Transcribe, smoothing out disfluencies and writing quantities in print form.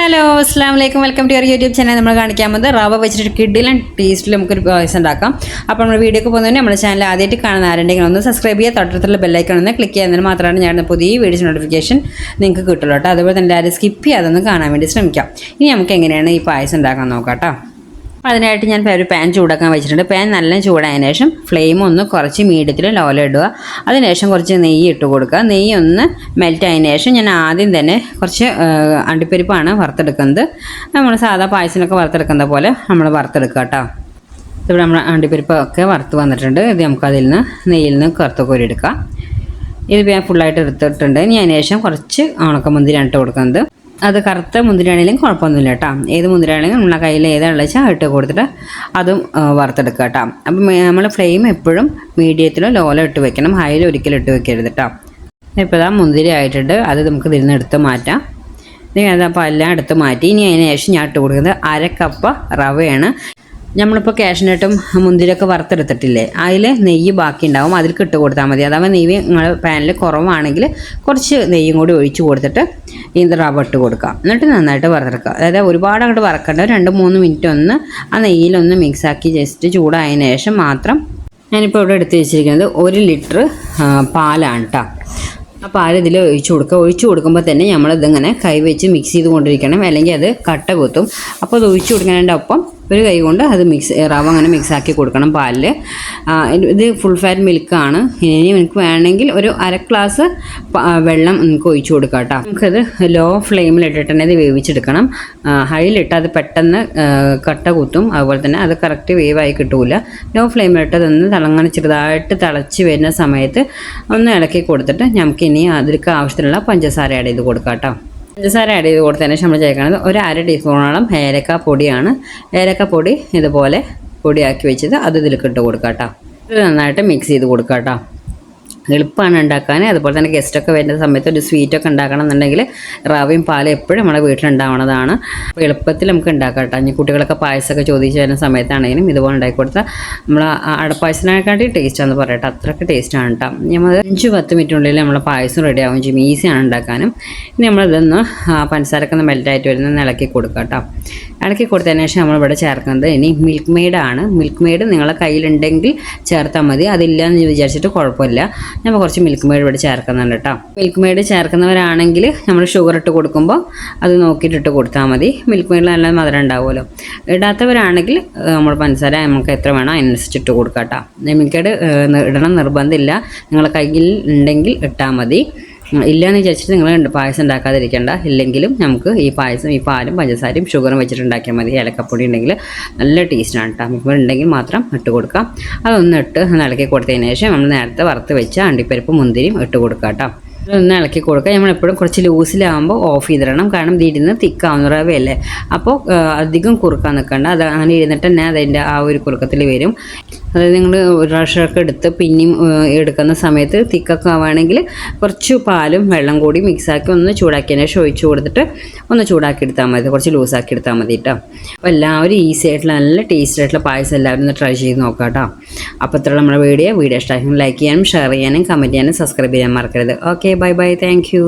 Hello അസ്സാം വലൈക്കും welcome to your YouTube channel. നമ്മൾ കാണിക്കാൻ പോകുന്നത് റവ വെച്ചിട്ട് കിഡിലും ടേസ്റ്റിൽ നമുക്കൊരു പായസം ഉണ്ടാക്കാം. അപ്പോൾ നമ്മൾ വീഡിയോക്ക് പോകുന്നതിന് നമ്മുടെ ചാനൽ ആദ്യമായിട്ട് കാണുന്ന ആരുണ്ടെങ്കിൽ ഒന്ന് സബ്സ്ക്രൈബ് ചെയ്യുക, തൊട്ടടുത്തുള്ള ബെല്ലൈക്കൺ ഒന്ന് ക്ലിക്ക് ചെയ്യുന്നതിന് മാത്രമാണ് ഞാൻ പുതിയ വീഡിയോസ് നോട്ടിഫിക്കേഷൻ നിങ്ങൾക്ക് കിട്ടുള്ളൂ കേട്ടോ. അതുപോലെ തന്നെ എല്ലാവരും സ്കിപ്പ് ചെയ്യാതൊന്ന് കാണാൻ വേണ്ടി ശ്രമിക്കാം. ഇനി നമുക്ക് എങ്ങനെയാണ് ഈ പായസം ഉണ്ടാക്കാൻ നോക്കാം കേട്ടോ. അതിനായിട്ട് ഞാൻ ഒരു പാൻ ചൂടാക്കാൻ വെച്ചിട്ടുണ്ട്. പാൻ നല്ല ചൂടായതിനു ശേഷം ഫ്ലെയിം ഒന്ന് കുറച്ച് മീഡിയത്തിൽ ലോയിൽ ഇടുക. അതിനുശേഷം കുറച്ച് നെയ്യ് ഇട്ട് കൊടുക്കുക. നെയ്യ് ഒന്ന് മെൽറ്റ് ആയതിനു ശേഷം ഞാൻ ആദ്യം തന്നെ കുറച്ച് അണ്ടിപ്പരിപ്പാണ് വറുത്തെടുക്കുന്നത്. നമ്മൾ സാധാ പായസത്തിനൊക്കെ വറുത്തെടുക്കുന്ന പോലെ നമ്മൾ വറുത്തെടുക്കുക കേട്ടോ. ഇവിടെ നമ്മൾ അണ്ടിപ്പരിപ്പൊക്കെ വറുത്ത് വന്നിട്ടുണ്ട്. ഇത് നമുക്ക് അതിൽ നിന്ന് നെയ്യിൽ നിന്ന് കറുത്ത കോരി എടുക്കാം. ഇത് ഞാൻ ഫുള്ളായിട്ട് എടുത്തിട്ടുണ്ട്. ഇനി അതിന് ശേഷം കുറച്ച് ഉണക്കമുന്തിരിയാണ് ഇട്ട് കൊടുക്കുന്നത്. അത് കറുത്ത മുന്തിരിയാണെങ്കിലും കുഴപ്പമൊന്നുമില്ല കേട്ടോ. ഏത് മുന്തിരിയാണെങ്കിലും നമ്മളെ കയ്യിൽ ഏതാണെന്ന് വെച്ചാൽ ഇട്ട് കൊടുത്തിട്ട് അതും വറുത്തെടുക്കുക കേട്ടോ. അപ്പം നമ്മൾ ഫ്ലെയിം എപ്പോഴും മീഡിയത്തിലോ ലോയിലോ ഇട്ട് വെക്കണം, ഹൈയിൽ ഒരിക്കലും ഇട്ട് വെക്കരുത് കേട്ടോ. ഇപ്പോൾ ഇതാ മുന്തിരി ആയിട്ടുണ്ട്. അത് നമുക്ക് ഇതിൽ നിന്ന് എടുത്ത് മാറ്റാം. അപ്പോൾ എല്ലാം എടുത്ത് മാറ്റി. ഇനി അതിന് ശേഷം ഞാൻ ഇട്ട് കൊടുക്കുന്നത് 1/2 കപ്പ് റവയാണ്. നമ്മളിപ്പോൾ കാഷ്നട്ടും മുന്തിരിയൊക്കെ വറുത്തെടുത്തിട്ടില്ലേ, അതിൽ നെയ്യ് ബാക്കി ഉണ്ടാവും, അതിൽ ഇട്ട് കൊടുത്താൽ മതി. അതാവുമ്പോൾ നെയ്യ് നിങ്ങൾ പാനിൽ കുറവാണെങ്കിൽ കുറച്ച് നെയ്യും കൂടി ഒഴിച്ച് കൊടുത്തിട്ട് ഈ റവ ഇട്ട് കൊടുക്കുക. എന്നിട്ട് നന്നായിട്ട് വറുത്തെടുക്കുക. അതായത് ഒരുപാട് അങ്ങോട്ട് വറക്കേണ്ട, 2-3 മിനിറ്റ് ഒന്ന് ആ നെയ്യിലൊന്ന് മിക്സാക്കി ജസ്റ്റ് ചൂടായതിനു ശേഷം മാത്രം. ഞാനിപ്പോൾ ഇവിടെ എടുത്ത് വെച്ചിരിക്കുന്നത് 1 ലിറ്റർ പാലാണ് കേട്ടോ. ആ പാൽ ഇതിൽ ഒഴിച്ച് കൊടുക്കുക. ഒഴിച്ച് കൊടുക്കുമ്പോൾ തന്നെ നമ്മളിതിങ്ങനെ കൈ വെച്ച് മിക്സ് ചെയ്ത് കൊണ്ടിരിക്കണം, അല്ലെങ്കിൽ അത് കട്ട കുത്തും. അപ്പോൾ അത് ഒഴിച്ച് കൊടുക്കുന്നതിൻ്റെ ഒപ്പം ഒരു കൈ കൊണ്ട് അത് റവ അങ്ങനെ മിക്സാക്കി കൊടുക്കണം പാലിൽ. ഇത് ഫുൾ ഫാറ്റ് മിൽക്കാണ്. ഇനി എനിക്ക് വേണമെങ്കിൽ ഒരു 1/2 ഗ്ലാസ് വെള്ളം നമുക്ക് ഒഴിച്ച് കൊടുക്കാം കേട്ടോ. നമുക്കത് ലോ ഫ്ലെയിമിലിട്ടിട്ട് തന്നെ ഇത് വേവിച്ചെടുക്കണം. ഹൈയിലിട്ട് അത് പെട്ടെന്ന് കട്ട കുത്തും, അതുപോലെ തന്നെ അത് കറക്റ്റ് വേവായി കിട്ടൂല. ലോ ഫ്ലെയിമിലിട്ട് അതൊന്ന് തിളങ്ങനെ ചെറുതായിട്ട് തിളച്ച് വരുന്ന സമയത്ത് ഒന്ന് ഇളക്കി കൊടുത്തിട്ട് നമുക്ക് ഇനി അതിലേക്ക് ആവശ്യത്തിനുള്ള പഞ്ചസാര ആഡ് ചെയ്ത് കൊടുക്കാം കേട്ടോ. പഞ്ചസാര ആഡ് ചെയ്ത് കൊടുത്തതിന് ശേഷം നമ്മൾ ചേർക്കുന്നത് 1/2 ടീസ്പൂണോളം ഏലക്ക പൊടിയാണ്. ഏലക്ക പൊടി ഇതുപോലെ പൊടിയാക്കി വെച്ചത് അത് ഇതിലേക്ക് ഇട്ട് കൊടുക്കാം കേട്ടോ. ഇത് നന്നായിട്ട് മിക്സ് ചെയ്ത് കൊടുക്കാം കേട്ടോ. എളുപ്പമാണ് ഉണ്ടാക്കാൻ. അതുപോലെ തന്നെ ഗസ്റ്റൊക്കെ വരുന്ന സമയത്ത് ഒരു സ്വീറ്റൊക്കെ ഉണ്ടാക്കണം എന്നുണ്ടെങ്കിൽ റവയും പാലും എപ്പോഴും നമ്മുടെ വീട്ടിലുണ്ടാവുന്നതാണ്. അപ്പോൾ എളുപ്പത്തിൽ നമുക്ക് ഉണ്ടാക്കാം കേട്ടോ. ഇനി കുട്ടികളൊക്കെ പായസമൊക്കെ ചോദിച്ച് വരുന്ന സമയത്താണെങ്കിലും ഇതുപോലെ ഉണ്ടാക്കി കൊടുത്താൽ നമ്മൾ അടപ്പായസത്തിനെക്കാട്ടി ടേസ്റ്റാണെന്ന് പറയട്ടെ, അത്രയ്ക്ക് ടേസ്റ്റാണ് കേട്ടോ. നമ്മൾ 5-10 മിനിറ്റിനുള്ളിൽ നമ്മളെ പായസം റെഡി ആവുകയും ചെയ്യും. ഈസിയാണ് ഉണ്ടാക്കാനും. ഇനി നമ്മളിതൊന്ന് പഞ്ചസാരൊക്കെ ഒന്ന് മെൽറ്റായിട്ട് വരുന്ന ഇളക്കി കൊടുക്കാം കേട്ടോ. ഇളക്കി കൊടുത്തതിന് ശേഷം നമ്മളിവിടെ ചേർക്കുന്നത് ഇനി മിൽക്ക് മെയ്ഡാണ്. മിൽക്ക് മെയ്ഡ് നിങ്ങളെ കയ്യിലുണ്ടെങ്കിൽ ചേർത്താൽ മതി, അതില്ല എന്ന് വിചാരിച്ചിട്ട് കുഴപ്പമില്ല. നമ്മൾ കുറച്ച് മിൽക്ക് മെയ്ഡ് ഇവിടെ ചേർക്കുന്നുണ്ട് കേട്ടോ. മിൽക്ക് മെയ്ഡ് ചേർക്കുന്നവരാണെങ്കിൽ നമ്മൾ ഷുഗർ ഇട്ട് കൊടുക്കുമ്പോൾ അത് നോക്കിയിട്ട് ഇട്ട് കൊടുത്താൽ മതി. മിൽക്ക് മെയ്ഡിൽ നല്ല മധുരം ഉണ്ടാവുമല്ലോ. ഇടാത്തവരാണെങ്കിൽ നമ്മൾ പഞ്ചസാര നമുക്ക് എത്ര വേണോ അതിനനുസരിച്ച് ഇട്ട് കൊടുക്കാം കേട്ടോ. മിൽക്ക് മെയ്ഡ് ഇടണം നിർബന്ധമില്ല, നിങ്ങളെ കയ്യിൽ ഉണ്ടെങ്കിൽ ഇട്ടാൽ മതി. ഇല്ലയെന്ന് വിചാരിച്ചിട്ട് നിങ്ങൾ പായസം ഉണ്ടാക്കാതിരിക്കേണ്ട. ഇല്ലെങ്കിലും നമുക്ക് ഈ പായസം ഈ പാലും പഞ്ചസാരയും ഷുഗറും വെച്ചിട്ട് ഉണ്ടാക്കിയാൽ മതി. ഏലക്കപ്പൊടി ഉണ്ടെങ്കിൽ നല്ല ടേസ്റ്റാണ് കേട്ടോ. മിൽക്ക് ഉണ്ടെങ്കിൽ മാത്രം ഇട്ട് കൊടുക്കാം. അതൊന്ന് ഇളക്കി കൊടുത്തതിന് ശേഷം നമ്മൾ നേരത്തെ വറുത്ത് വെച്ച അണ്ടിപ്പരിപ്പ് മുന്തിരിയും ഇട്ട് കൊടുക്കാം കേട്ടോ. ഒന്ന് ഇളക്കി കൊടുക്കുക. നമ്മളെപ്പോഴും കുറച്ച് ലൂസിലാകുമ്പോൾ ഓഫ് ചെയ്തിടണം, കാരണം ഇതിരുന്ന് തിക്കാവുന്ന റവയല്ലേ. അപ്പോൾ അധികം കുറുക്കാൻ നിൽക്കണ്ട. അത് അങ്ങനെ ഇരുന്നിട്ട് തന്നെ അതിൻ്റെ ആ ഒരു കുറുക്കത്തിൽ വരും. അതായത് നിങ്ങൾ ഒരു പ്രാവശ്യമൊക്കെ എടുത്ത് പിന്നെയും എടുക്കുന്ന സമയത്ത് തിക്കൊക്കെ ആവുകയാണെങ്കിൽ കുറച്ച് പാലും വെള്ളം കൂടി മിക്സാക്കി ഒന്ന് ചൂടാക്കിയതിന് ശേഷം ഒഴിച്ച് കൊടുത്തിട്ട് ഒന്ന് ചൂടാക്കി എടുത്താൽ മതി, കുറച്ച് ലൂസാക്കി എടുത്താൽ മതി കേട്ടോ. അപ്പോൾ എല്ലാവരും ഈസി ആയിട്ടുള്ള നല്ല ടേസ്റ്റ് ആയിട്ടുള്ള പായസം എല്ലാവരും ഒന്ന് ട്രൈ ചെയ്ത് നോക്കാം കേട്ടോ. അപ്പോൾ ഇത്ര നമ്മുടെ വീഡിയോ ഇഷ്ടമായിരിക്കും ലൈക്ക് ചെയ്യാനും ഷെയർ ചെയ്യാനും കമൻറ്റ് ചെയ്യാനും സബ്സ്ക്രൈബ് ചെയ്യാൻ മറക്കരുത്. Okay, bye bye, thank you.